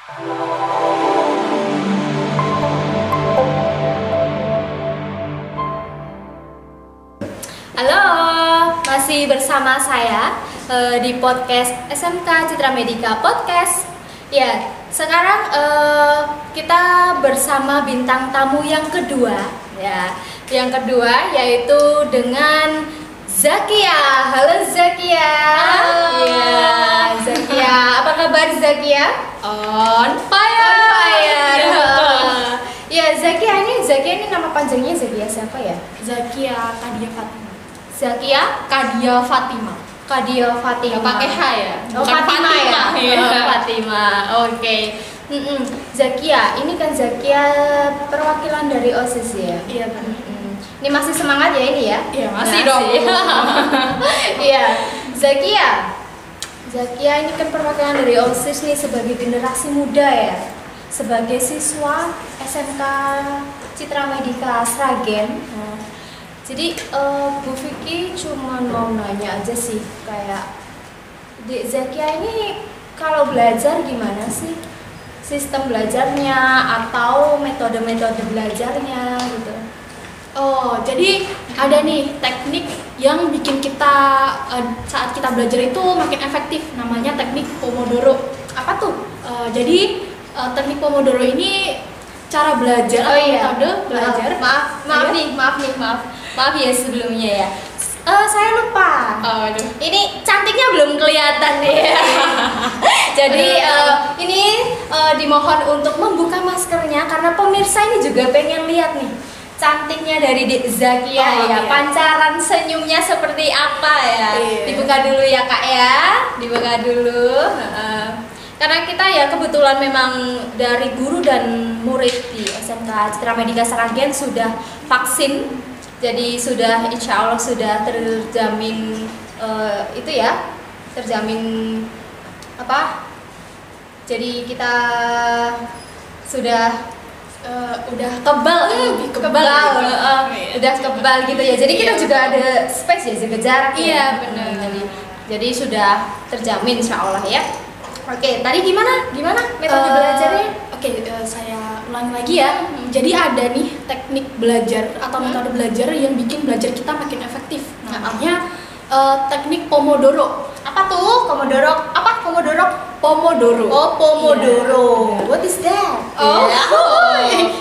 Halo, masih bersama saya di podcast SMK Citra Medica Podcast. Ya, sekarang kita bersama bintang tamu yang kedua, ya. Yang kedua yaitu dengan Zakia. Halo Zakia. Halo. Ya, Zakia. Apa kabar Zakia? On fire. On fire. Ya, Ya, Zakia ini nama panjangnya Zakia siapa ya? Zakia Kadia Fatima. Zakia Kadia Fatima. Kadia Fatima. Nggak pakai H ya? Oh, Bukan Fatima ya? Iya. Oh, Fatima. Oke. Zakia, ini kan Zakia perwakilan dari OSIS ya? Iya benar. Ini masih semangat ya ini ya? Iya masih dong. Iya, Zakia ini kan perwakilan dari OSIS nih sebagai generasi muda ya, sebagai siswa SMK Citra Medica Sragen. Jadi Bu Vicky cuma mau nanya aja sih, kayak Dek Zakia ini kalau belajar gimana sih? Sistem belajarnya atau metode-metode belajarnya gitu? Oh, jadi ada nih teknik yang bikin kita saat kita belajar itu makin efektif, namanya teknik Pomodoro. Apa tuh? Jadi teknik Pomodoro ini cara belajar Oh iya, metode belajar. Maaf ya sebelumnya ya. Saya lupa. Oh, aduh. Ini cantiknya belum kelihatan nih. Jadi ini dimohon untuk membuka maskernya karena pemirsa ini juga pengen lihat nih cantiknya dari Dek Zakia Oh, ya. iya. Pancaran senyumnya seperti apa ya? Iya. Dibuka dulu ya Kak ya. Dibuka dulu. Karena kita ya kebetulan memang dari guru dan murid di SMK Citra Medica Sragen sudah vaksin. Jadi sudah insya Allah sudah terjamin itu ya, terjamin apa? Jadi kita sudah Udah kebal, lebih kebal. Udah kebal gitu ya. Jadi kita Iya, juga ada space ya, jaga jarak ya. Iya, benar. Jadi sudah terjamin insya Allah ya. Oke, tadi gimana metode belajarnya? Oke, saya ulangi lagi ya. Jadi ada nih teknik belajar atau metode belajar yang bikin belajar kita makin efektif. Namanya teknik Pomodoro. Apa tuh? Pomodoro? Apa Pomodoro? Pomodoro. Oh, Pomodoro. Iya. What is that? Oh.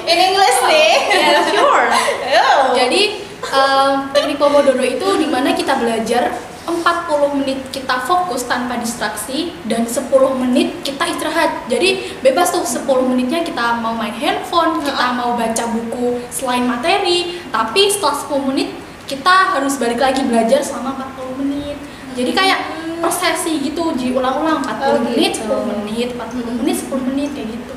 In English nih. Yeah, sure. Oh. Jadi teknik Pomodoro itu dimana kita belajar 40 menit kita fokus tanpa distraksi dan 10 menit kita istirahat. Jadi bebas tuh 10 menitnya kita mau main handphone, kita mau baca buku selain materi, tapi setelah 10 menit kita harus balik lagi belajar selama 40 menit. Jadi kayak prosesi gitu, diulang-ulang 40 menit, 10 menit, 40 menit, 10 menit kayak gitu.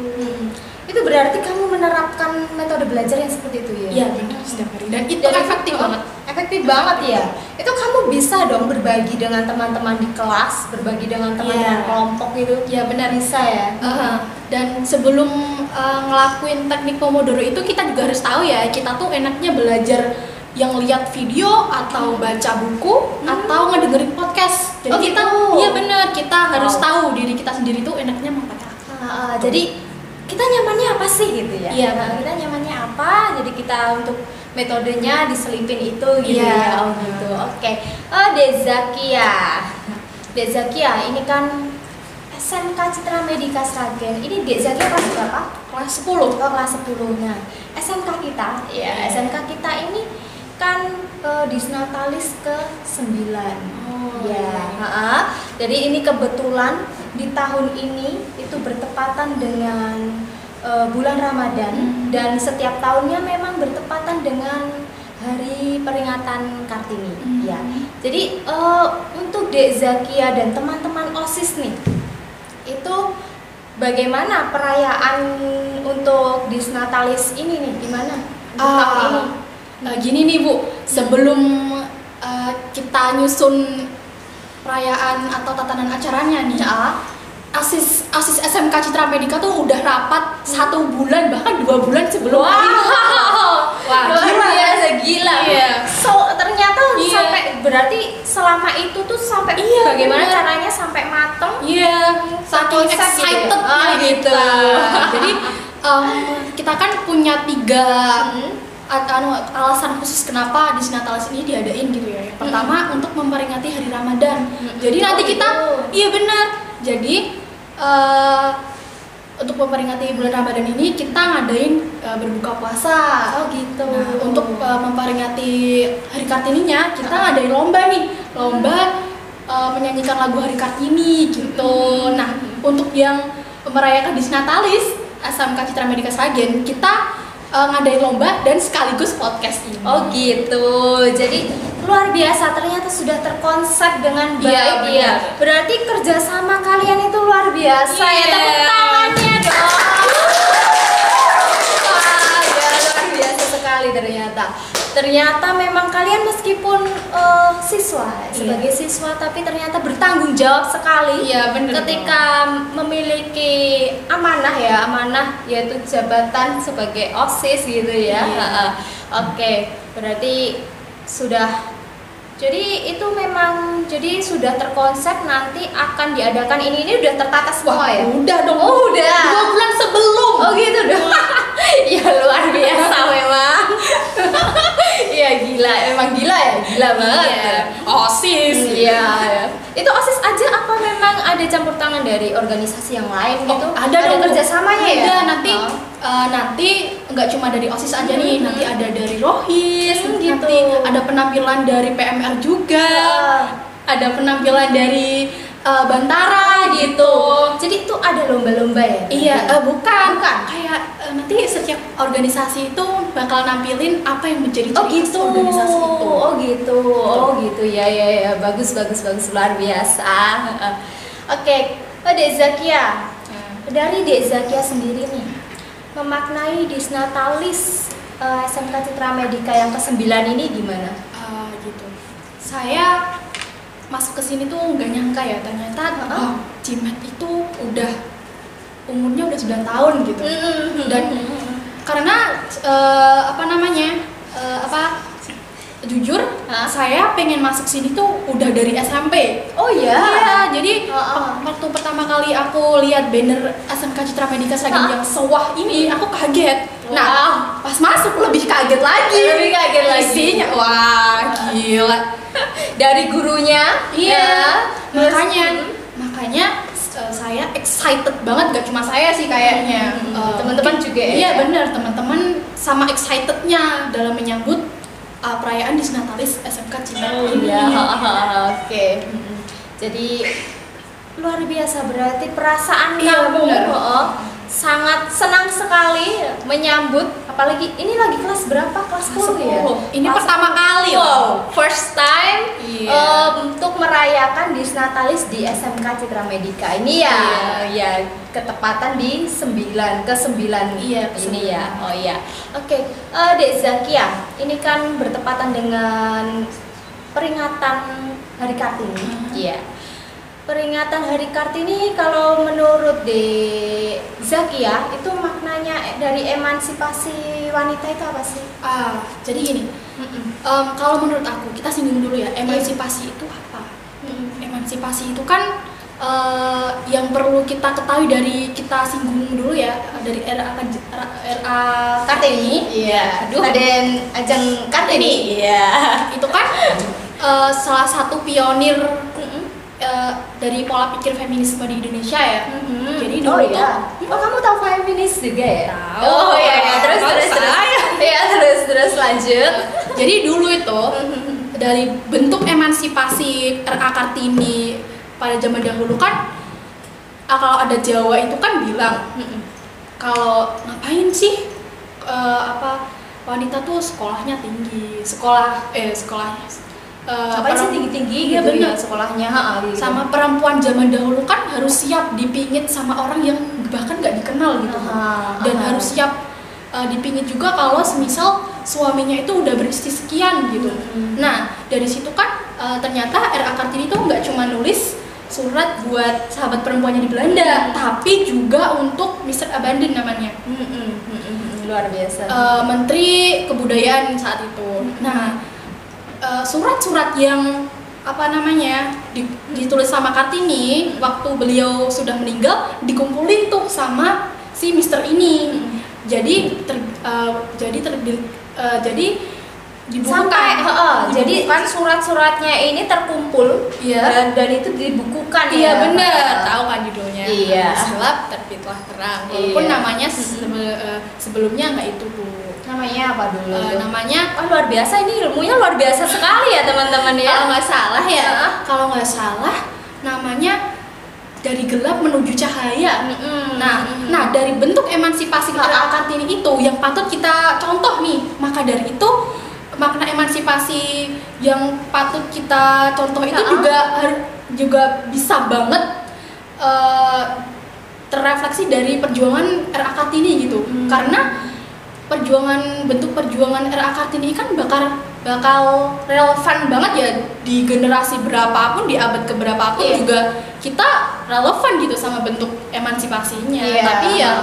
Itu berarti kamu menerapkan metode belajar yang seperti itu ya? Iya benar, setiap hari. Dan itu Jadi, efektif banget. Efektif banget ya. Itu kamu bisa dong berbagi dengan teman-teman di kelas, berbagi dengan teman-teman Iya. kelompok gitu. Ya benar. Bisa ya. Dan sebelum ngelakuin teknik Pomodoro itu kita juga harus tahu ya, kita tuh enaknya belajar yang lihat video atau baca buku atau ngedengerin podcast. Jadi Oh, kita gitu. iya benar, kita harus Wow. tahu diri kita sendiri tuh enaknya mau pakai apa. Jadi kita nyamannya apa sih gitu ya? Iya, Nah, kita nyamannya apa? Jadi kita untuk metodenya diselipin itu gitu Iya. ya. Oh gitu. Oke. Dek Zakia, ini kan SMK Citra Medica Sragen. Ini Dek Zakia kelas berapa? Kelas 10. Oh, kelas 10. Nah, SMK kita, ya, SMK kita ini kan disnatalis ke-9. Ya, jadi ini kebetulan di tahun ini itu bertepatan dengan bulan Ramadan dan setiap tahunnya memang bertepatan dengan hari peringatan Kartini. Ya, jadi untuk Dek Zakia dan teman-teman OSIS nih, itu bagaimana perayaan untuk disnatalis ini nih? Gimana untuk tahun ini? Gini nih Bu, sebelum kita nyusun perayaan atau tatanan acaranya nih, asis SMK Citra Medica tuh udah rapat 1 bulan bahkan 2 bulan sebelum hari. Wah, Wah, luar biasa, gila. Iya. So ternyata Iya. sampai berarti selama itu tuh sampai bagaimana caranya sampai mateng? Iya, saking konsep excited gitu ya? gitu. Jadi kita kan punya 3 alasan khusus kenapa Disnatalis ini diadain gitu ya. Yang pertama untuk memperingati hari Ramadan. Jadi nanti kita iya benar. Jadi untuk memperingati bulan Ramadan ini kita ngadain berbuka puasa. Oh gitu. Nah, untuk memperingati hari Kartininya kita ngadain lomba nih. Lomba menyanyikan lagu Hari Kartini gitu. Nah, untuk yang merayakan Disnatalis SMK Citra Medika Sragen, kita ngadain lomba dan sekaligus podcast ini. Oh gitu. Jadi luar biasa, ternyata sudah terkonsep dengan baik ya. Berarti kerjasama kalian itu luar biasa ya. Tepuk tangannya dong. Wah, ya luar biasa sekali ternyata. Ternyata memang kalian meskipun siswa sebagai siswa tapi ternyata bertanggung jawab sekali. Iya benar. Ketika memiliki amanah yaitu jabatan sebagai OSIS gitu ya. Oke, berarti sudah. Jadi itu memang sudah terkonsep nanti akan diadakan ini udah tertata semua. Wah, ya? Udah dong. Oh, udah. 2 bulan sebelum. Oh gitu dong. Ya luar biasa memang. Iya gila, emang gila ya, gila banget. Iya. OSIS. Iya. Itu OSIS aja apa memang ada campur tangan dari organisasi yang lain gitu? Ada kerjasamanya ya? Ada nanti nggak cuma dari OSIS aja nih, nanti ada dari Rohis, gitu. nanti ada penampilan dari PMR juga, ada penampilan dari Bantara gitu. Jadi itu ada lomba-lomba ya? Iya, bukan. Kayak nanti setiap organisasi itu bakal nampilin apa yang menjadi ciri khas organisasi itu. Oh gitu. Ya. Bagus luar biasa. Oke, Dek Zakia. Dari Dek Zakia sendiri nih, memaknai Disnatalis SMK Citra Medika yang ke-9 ini gimana? Gitu. Saya masuk ke sini tuh nggak nyangka ya, ternyata Cimet itu udah umurnya udah 9 tahun gitu. Dan karena jujur saya pengen masuk sini tuh udah dari SMP. Oh iya. Iya, jadi waktu pertama kali aku lihat banner SMK Citra Medika Sragen yang sewah ini, aku kaget. Nah, pas masuk lebih kaget lagi. Isinya, wah gila. Dari gurunya. Iya. Makanya saya excited banget, gak cuma saya sih kayaknya. Teman-teman juga ya. Iya benar, teman-teman sama excitednya dalam menyambut perayaan Disnatalis SMK Citra ini. Oke. Jadi luar biasa, berarti perasaan kamu sangat senang sekali menyambut, apalagi ini lagi kelas berapa? Kelas 10 ya? Ini pertama kali first time untuk merayakan Disnatalis di SMK Citra Medika ini ya ketepatan di ke-9 ini ya. Oh iya. Oke, Dek Zakia, ini kan bertepatan dengan peringatan Hari Kartini. Iya. Peringatan Hari Kartini kalau menurut Dek Zakia itu maknanya dari emansipasi wanita itu apa sih? Jadi gini, kalau menurut aku, kita singgung dulu ya, emansipasi itu apa? Emansipasi itu kan yang perlu kita ketahui dari kita singgung dulu ya, dari RA Kartini. Iya. Raden Ajeng Kartini. Iya. Itu kan salah satu pionir dari pola pikir feminisme di Indonesia ya. Jadi dulu kamu tahu feminis juga ya? Tahu. Terus lanjut. Jadi dulu itu dari bentuk emansipasi RA Kartini pada zaman dahulu kan, kalau ada Jawa itu kan bilang kalau ngapain sih wanita tuh sekolahnya tinggi, Ngapain sih tinggi-tinggi gitu bener. ya sekolahnya gitu. Sama perempuan zaman dahulu kan harus siap dipingit sama orang yang bahkan gak dikenal gitu. Dan harus siap dipingit juga kalau semisal suaminya itu udah beristri sekian gitu. Nah dari situ kan ternyata RA Kartini tuh nggak cuma nulis surat buat sahabat perempuannya di Belanda, tapi juga untuk Mr. Abandon namanya. Luar biasa. Menteri Kebudayaan saat itu. Nah surat-surat yang apa namanya ditulis sama Kartini waktu beliau sudah meninggal dikumpulin tuh sama si Mister ini. Jadi sampai jadi kan surat-suratnya ini terkumpul dan itu dibukukan iya benar, tahu kan judulnya. Iya. Gelap terbitlah terang. Walaupun namanya sebelumnya nggak itu Bu. Namanya apa dulu? Namanya luar biasa, ini ilmunya luar biasa sekali ya teman-teman ya. Kalau nggak salah namanya dari gelap menuju cahaya. Nah dari bentuk emansipasi Kartini itu yang patut kita contoh nih. Maka dari itu makna emansipasi yang patut kita contoh itu juga bisa banget terrefleksi dari perjuangan R.A. Kartini gitu. Karena bentuk perjuangan R.A. Kartini kan bakal relevan banget ya di generasi berapapun, di abad keberapapun juga kita relevan gitu sama bentuk emansipasinya. Tapi ya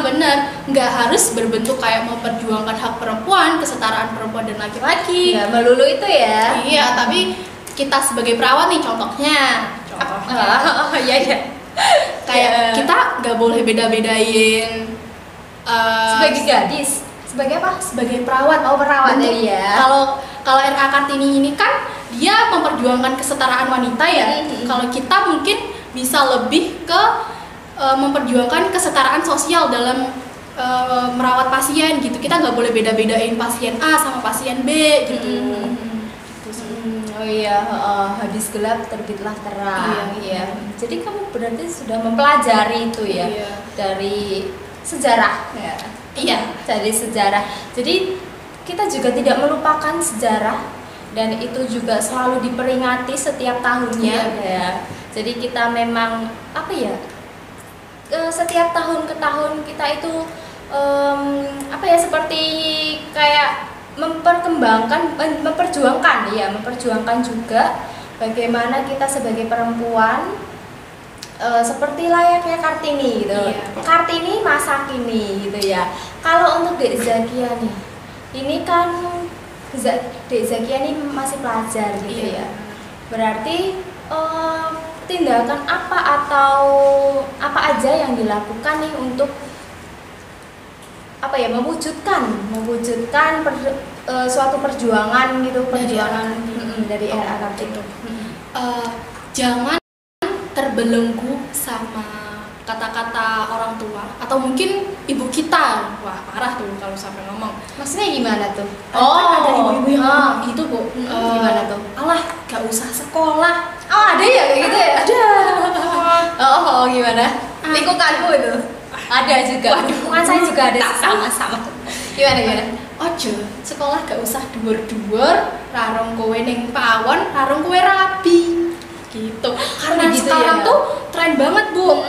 benar, nggak harus berbentuk kayak memperjuangkan hak perempuan, kesetaraan perempuan dan laki-laki. Ya melulu itu ya. Iya, tapi kita sebagai perawat nih contohnya. Kayak kita nggak boleh beda-bedain sebagai gadis, sebagai apa? Sebagai perawat. Perawat ya. Kalau R.A. Kartini ini kan dia memperjuangkan kesetaraan wanita ya. Kalau kita mungkin bisa lebih ke memperjuangkan kesetaraan sosial dalam merawat pasien gitu. Kita nggak boleh beda-bedain pasien A sama pasien B gitu. Habis gelap terbitlah terang. Iya. Jadi kamu berarti sudah mempelajari itu ya dari sejarah. Dari sejarah. Jadi kita juga tidak melupakan sejarah dan itu juga selalu diperingati setiap tahunnya. Jadi kita memang setiap tahun ke tahun kita itu seperti kayak memperjuangkan juga bagaimana kita sebagai perempuan seperti layaknya Kartini gitu. Kartini masa kini gitu ya. Kalau untuk Dek Zakia nih, ini kan Dek Zakia ini masih pelajar gitu ya. Berarti tindakan apa atau apa aja yang dilakukan nih untuk mewujudkan suatu perjuangan gitu, dari R.A. Kartini. Jangan terbelenggu sama kata-kata orang tua atau mungkin ibu kita. Wah parah tuh kalau sampai ngomong. Maksudnya gimana tuh? Ada ibu-ibu yang ngomong gitu Bu. Gimana tuh? Alah gak usah sekolah. Ada ya kayak gitu ya? Ada. Gimana? Lingkunganmu itu? Ada juga. Lingkungan saya juga ada sama-sama. Gimana? Ojo, sekolah gak usah dhuwur-dhuwur, rarong kowe ning pawon, rarong kowe rabi. Gitu. Karena gitu sekarang ya? tuh tren banget Bu,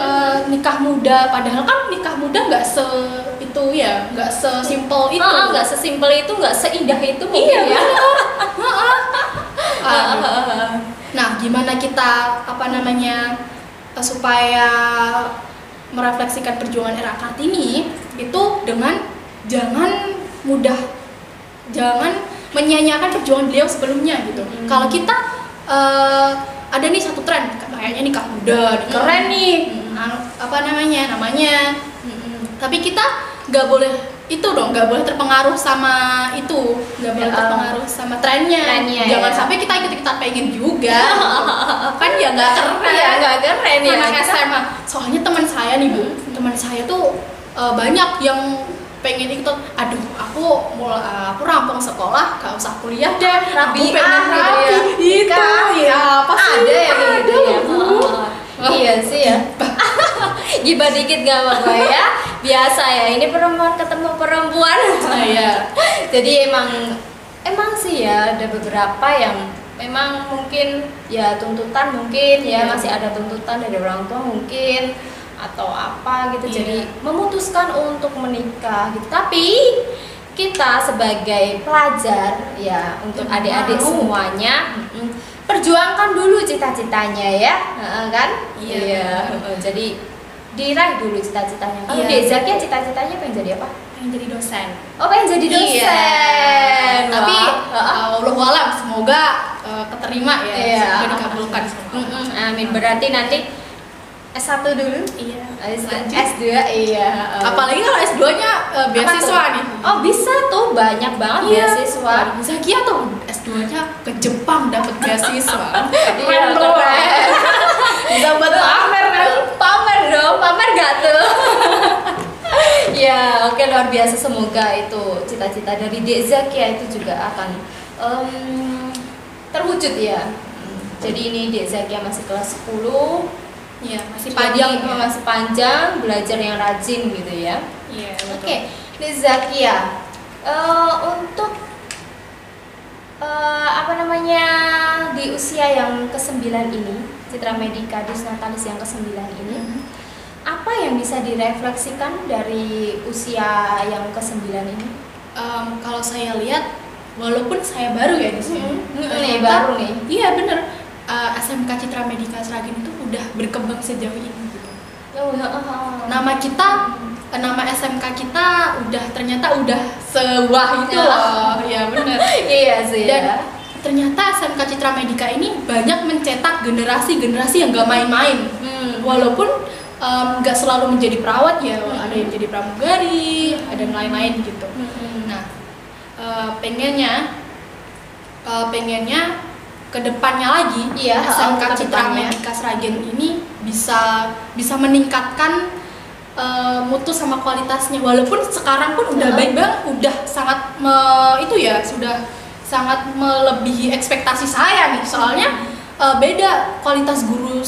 nikah muda. Padahal kan nikah muda nggak sesimpel itu. Nggak sesimpel itu, nggak seindah itu mungkin ya. Nah, gimana kita supaya merefleksikan perjuangan R.A. Kartini itu dengan jangan menyanyiakan perjuangan beliau sebelumnya gitu. Kalau kita ada nih satu tren kayaknya nikah muda, keren nih, namanya. Tapi kita nggak boleh terpengaruh sama itu, nggak boleh terpengaruh sama trennya. Jangan sampai kita ikut-ikutan pengen juga, kan ya nggak keren. Anak SMA, soalnya teman saya nih Bu, teman saya tuh banyak yang pengen ikut. Aduh, aku rampung sekolah, gak usah kuliah deh. Rabi itu ya pasti ada ya gitu ya. Iya sih ya. Gibah dikit gak apa-apa ya. Biasa ya, ini perempuan ketemu perempuan. Jadi emang sih ya ada beberapa yang memang mungkin ya tuntutan masih ada tuntutan dari orang tua mungkin atau apa gitu. Jadi memutuskan untuk menikah gitu. Tapi kita sebagai pelajar ya untuk adik-adik semuanya perjuangkan dulu cita-citanya ya, kan? Jadi diraih dulu cita-citanya. Kalau Iya. di Zakia cita-citanya pengen jadi apa? Pengen jadi dosen. Oh, pengen jadi dosen. Iya. Tapi Wah. Allah alam semoga keterima ya, Iya. semoga dikabulkan sama Allah. Amin. Berarti nanti S1 dulu. Iya. S2, iya. Apalagi kalau S2-nya beasiswa Apa tuh? nih. Oh, bisa tuh, banyak banget beasiswa. Zakia tuh S2-nya ke Jepang dapat beasiswa. Iya, keren. Bisa buat pamer kan? Pamer dong, pamer gak tuh? Ya, oke, luar biasa. Semoga itu cita-cita dari Dek Zakia itu juga akan terwujud ya. Jadi ini Dek Zakia masih kelas 10. Iya, masih Panjang, panjang. masih panjang, belajar yang rajin gitu ya. Iya, betul. Oke, Dek Zakia, untuk apa namanya, di usia yang ke-9 ini, Citra Medica Disnatalis yang ke-9 ini, apa yang bisa direfleksikan dari usia yang ke-9 ini? Kalau saya lihat, walaupun saya baru ya di sini, Nih, baru nih. Iya bener. SMK Citra Medica Sragen itu udah berkembang sejauh ini gitu. Nama kita, nama SMK kita ternyata udah sewah itu loh. Ya bener. Iya sih. Dan Ya. ternyata SMK Citra Medica ini banyak mencetak generasi-generasi yang gak main-main. Walaupun nggak selalu menjadi perawat ya, ada yang jadi pramugari, ada yang lain-lain gitu. Nah, pengennya kedepannya lagi SMK Citra Medica Sragen ini bisa meningkatkan mutu sama kualitasnya. Walaupun sekarang pun udah baik banget, udah sangat sudah sangat melebihi ekspektasi saya nih. Soalnya beda kualitas guru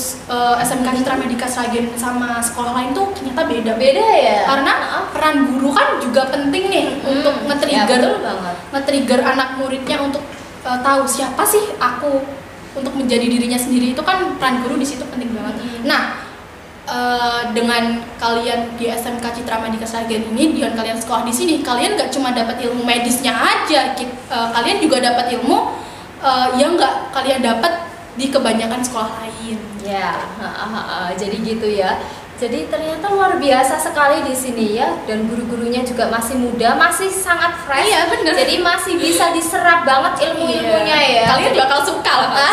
SMK Citra Medica Sragen sama sekolah lain tuh ternyata beda ya. karena peran guru kan juga penting nih untuk nge-trigger anak muridnya untuk tahu siapa sih aku, untuk menjadi dirinya sendiri. Itu kan peran guru di situ penting banget. Nah, dengan kalian di SMK Citra Medica Sragen ini, dengan kalian sekolah di sini, kalian nggak cuma dapat ilmu medisnya aja, kalian juga dapat ilmu yang nggak kalian dapat di kebanyakan sekolah lain. Ya, jadi gitu ya. Jadi ternyata luar biasa sekali di sini ya, dan guru-gurunya juga masih muda, masih sangat fresh. Iya, bener. Jadi masih bisa diserap banget ilmu-ilmunya ya. Kalian bakal suka lah.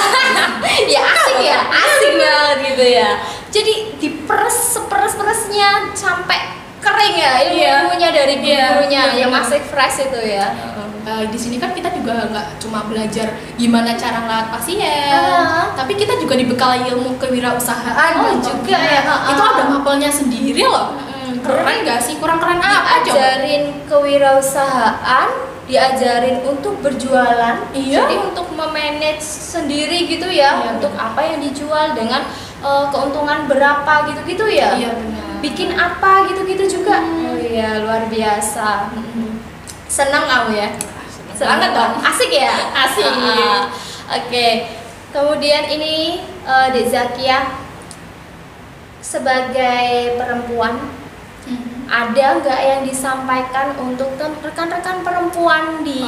Ya asik banget gitu ya. Jadi diperes seperes-peresnya sampai kering ya ilmu-ilmunya dari guru-gurunya yang masih fresh itu ya. Di sini kan kita juga nggak cuma belajar gimana cara ngerawat pasien, tapi kita juga dibekali ilmu kewirausahaan. Juga ya. Itu ada mapelnya sendiri loh. Keren nggak sih? Kurang keren apa? Diajarin kewirausahaan, diajarin untuk berjualan, Iya. jadi untuk memanage sendiri gitu ya, Iya, untuk apa yang dijual dengan keuntungan berapa gitu-gitu ya. Iya, benar. Bikin apa gitu-gitu juga. Oh iya, luar biasa. Senang kamu ya? Semangat dong. Asik ya? Asik. Oke. Kemudian ini Dek Zakia sebagai perempuan, ada nggak yang disampaikan untuk rekan-rekan perempuan di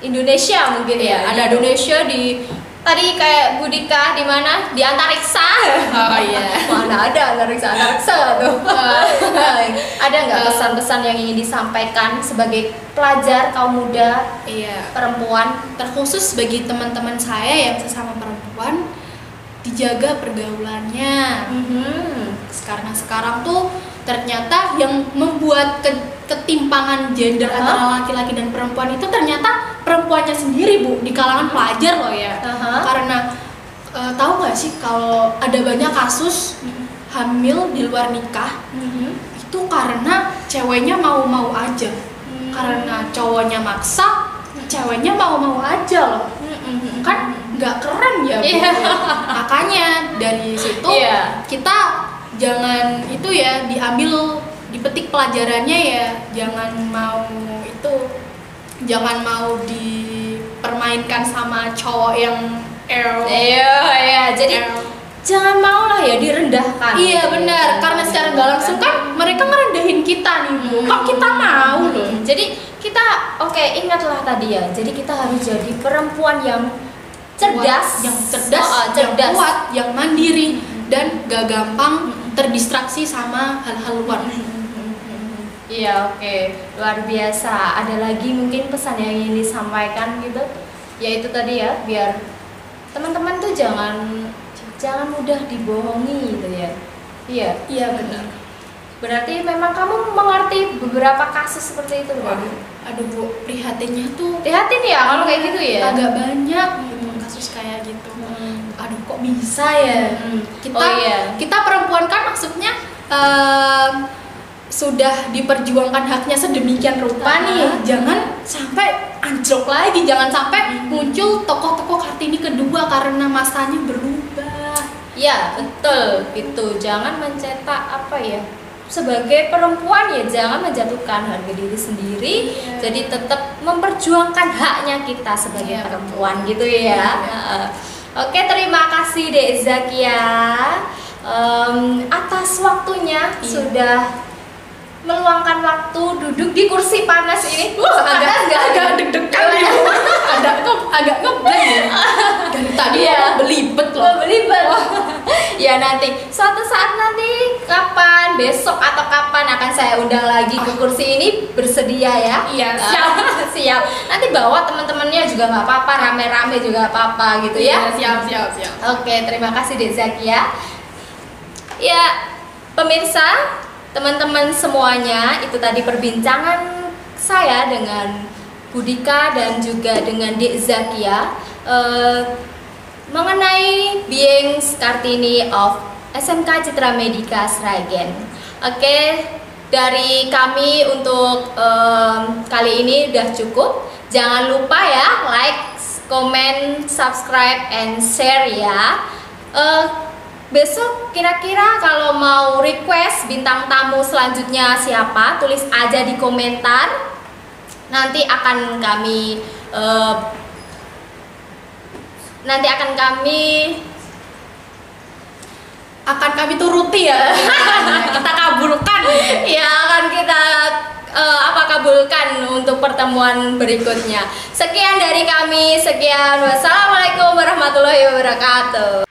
Indonesia mungkin ya? Ada Indonesia di tadi kayak Budika di mana? Di antariksa. Oh iya. Mana ada antariksa tuh. Ada nggak pesan-pesan yang ingin disampaikan sebagai pelajar kaum muda perempuan? Terkhusus bagi teman-teman saya yang sesama perempuan, dijaga pergaulannya. Karena sekarang tuh ternyata yang membuat ketimpangan gender antara laki-laki dan perempuan itu ternyata perempuannya sendiri, Bu, di kalangan pelajar loh ya. Karena tahu nggak sih kalau ada banyak kasus hamil di luar nikah itu karena ceweknya mau-mau aja, karena cowoknya maksa, ceweknya mau-mau aja loh. Kan nggak keren ya, Bu. Makanya dari situ kita jangan itu ya, dipetik pelajarannya ya, jangan mau dipermainkan sama cowok yang Jadi jangan mau lah ya direndahkan. Iya benar, karena secara nggak langsung kan mereka ngerendahin kita nih, Bu. Kok kita mau loh. Jadi kita ingatlah tadi ya. Jadi kita harus jadi perempuan yang cerdas, yang kuat, yang mandiri, dan gak gampang terdistraksi sama hal-hal luar. Iya, oke, luar biasa. Ada lagi mungkin pesan yang ingin disampaikan gitu, yaitu tadi ya, biar teman-teman tuh jangan mudah dibohongi gitu ya. Iya. Iya benar. Berarti memang kamu mengerti beberapa kasus seperti itu, kan? Aduh Bu, prihatinnya tuh Prihatin ya kalau kayak gitu ya. agak banyak kasus kayak gitu. Aduh kok bisa ya? Kita perempuan kan maksudnya sudah diperjuangkan haknya sedemikian rupa nih, jangan sampai anjlok lagi, jangan sampai muncul tokoh-tokoh Kartini kedua karena masanya berubah. Ya betul gitu, jangan mencetak apa ya, sebagai perempuan ya jangan menjatuhkan harga diri sendiri, jadi tetap memperjuangkan haknya kita sebagai perempuan gitu ya. Oke, terima kasih Dek Zakia atas waktunya sudah meluangkan waktu duduk di kursi panas ini. Agak deg-degan ya. agak ngeblank ya. Dari tadi belibet loh. Ya nanti suatu saat nanti kapan, besok atau kapan akan saya undang lagi ke kursi ini, bersedia ya? Iya, siap. Siap. Nanti bawa teman-temannya juga nggak apa-apa, rame-rame juga nggak apa-apa gitu ya? Siap. Oke, terima kasih Dek Zakia. Ya, pemirsa, teman-teman semuanya, itu tadi perbincangan saya dengan Budika dan juga dengan Dek Zakia mengenai Being Kartini of SMK Citra Medika Sragen. Oke, dari kami untuk kali ini udah cukup. Jangan lupa ya like, comment, subscribe, and share ya. Besok kira-kira kalau mau request bintang tamu selanjutnya siapa, tulis aja di komentar. Nanti akan kami turuti ya. Kita kabulkan. Ya, akan kita kabulkan untuk pertemuan berikutnya. Sekian dari kami. Wassalamualaikum warahmatullahi wabarakatuh.